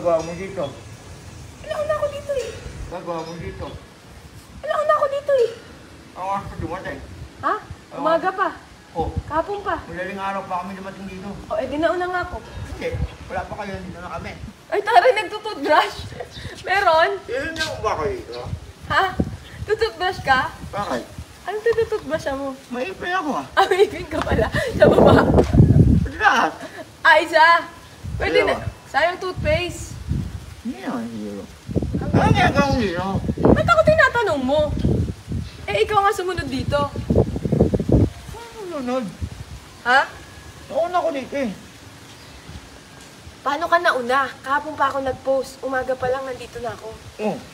gagawa mo dito? Wala na ako dito eh. Gagawa mo dito? Wala na ako dito eh. Ang oras pa dumatay. Ha? Umaga pa. Oh, Kapon pa. madaling araw pa kami dumating dito. O, edi nauna nga ako. Hindi, wala pa kayo, dito na kami. Ay, taray, nagtututbrush. Meron? Ilan na ba kayo dito? Ha? Tututbrush ka? Bakit? Anong tututbrush mo? Maipin ako ah. Ah, ipin ka pala. Sa baba. Pwede lahat. Ah, isa. Pwede Dalawa. na. Sayang toothpaste. Hindi naman siguro. Ano ginagawa mo dito? Ba't ako tinatanong mo? Eh, ikaw nga sumunod dito. Ano sunod? Ha? Nauna ko dito eh. Paano ka nauna? Kahapon pa ako nag-post. Umaga pa lang, nandito na ako.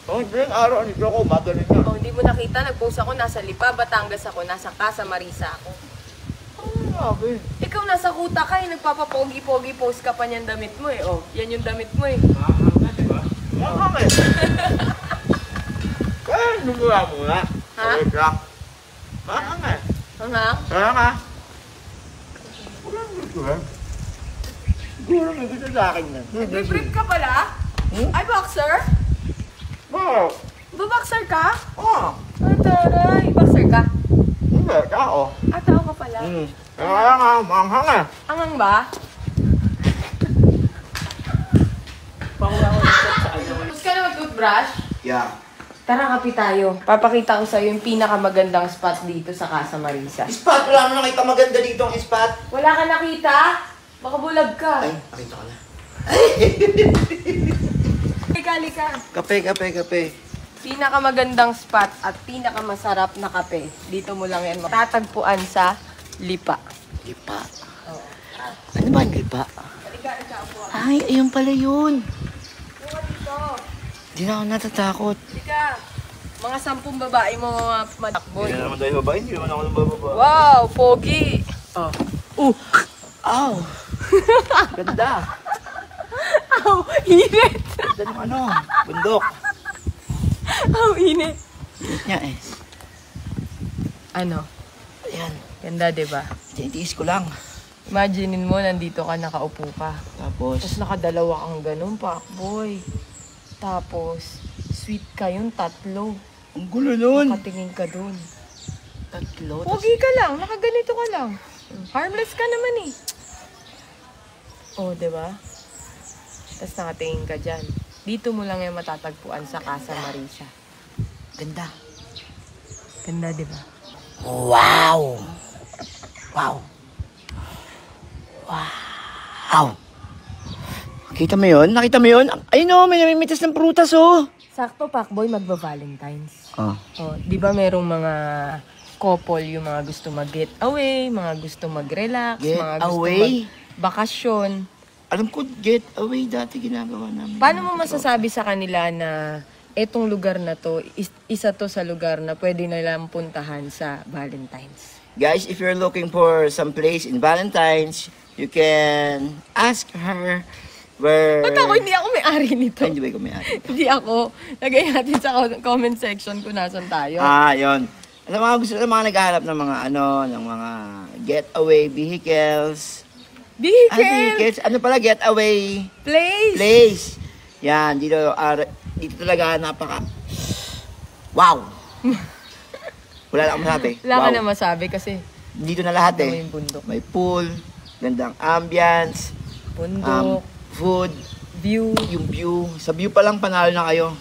Madaling araw dito ako, madaling na. Oh, hindi mo nakita, nag-post ako, nasa Lipa, Batangas ako, nasa Casa Marisa ako. Ano grabe? Ikaw nasa kuta ka eh, nagpapapogi-pogi post ka pa niyan damit mo eh. Oh, yan yung damit mo eh. Mahal na, diba? Mahal eh. Kaya numuha muna. Ha? Wait lang. Mahal eh. Hangang? Kaya nga. Wala dito eh. Siguro may gusto sa akin na. Nag-brief ka pala? Ay, boxer? Bakit? Boxer ka? Oo. Ay, taray. Boxer ka? Hindi, tao. Ah, tao ka pala. Kaya nga, manghang eh. Angang ba? Pakuha ko na sa ano. Gusto ka na mag-toothbrush? Yeah. Tara, kapi tayo. Papakita ko sa'yo yung pinakamagandang spot dito sa Casa Marisa. Spot, wala mo nakita maganda dito ang spot. Wala ka nakita? Baka bulag ka. Ay, nakita ko na. Halika. Kape. Pinakamagandang spot at pinakamasarap na kape. Dito mo lang yan matatagpuan sa Lipa. Lipa. Ano ba ang lipa? Halika, upo. Ay, ayun pala yun. Buka dito. Di na ako natatakot. Halika. Mga 10 babae mo mga matakboy. Hindi na naman tayo babae, hindi naman ako ng bababa. Wow, pogi. Oh. Aw! Ganda! Aw, init. Ganda ng ano, bundok. Aw, init. Init niya eh. Ano? Ayan, Ganda, diba? tinitiis ko lang. Imaginein mo, nandito ka, nakaupo ka. Tapos, Tapos nakadalawa kang ganun, pakboy. Tapos, sweet ka yung 3. ang gulo nun. Nakatingin ka dun. 3. Pogi ka lang, nakaganito ka lang. Harmless ka naman eh. Oh, diba? Tapos nakatingin ka dyan. Dito mo lang yung matatagpuan sa Casa Marisa. Ganda. Ganda, diba? Wow! Wow! Wow! Nakita mo yun? Nakita mo yun? Ayun o, may namimitas ng prutas o. Sakto, Pakboy, magba-Valentine's. Oh. Oh, di ba merong mga couple yung mga gusto mag-get away, mga gusto mag-relax, Get mga gusto away? mag-bakasyon. Alam ko, get away dati ginagawa namin. Paano mo masasabi sa kanila na etong lugar na to, isa to sa lugar na pwede nilang puntahan sa Valentine's? Guys, if you're looking for some place in Valentine's, you can ask her where... Ba't ako? Hindi ako may-ari nito. Ay, hindi ba ikaw may-ari? Hindi ako. Lagay natin sa comment section kung nasan tayo. Yun. Sa mga gusto ng mga naghahanap ng mga ng mga getaway vehicles. Vehicle! Ano pala getaway Place! place. Yan, dito talaga napaka wow. Wala lang masabi. Wala ka Wow. na masabi kasi Dito na lahat ano eh. yung bundok. May pool, gandang ambience, Bundok, food, view. yung view. Sa view pa lang panalo na kayo.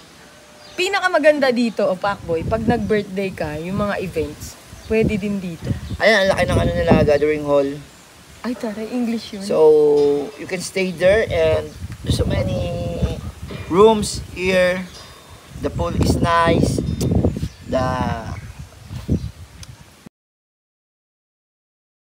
Pinakamaganda dito, o Pakboy, pag nag-birthday ka, yung mga events, pwede din dito. Ayan, ang laki ng ano nila, gathering hall. Ay, taray, English yun. So, you can stay there and there's so many rooms here. The pool is nice. The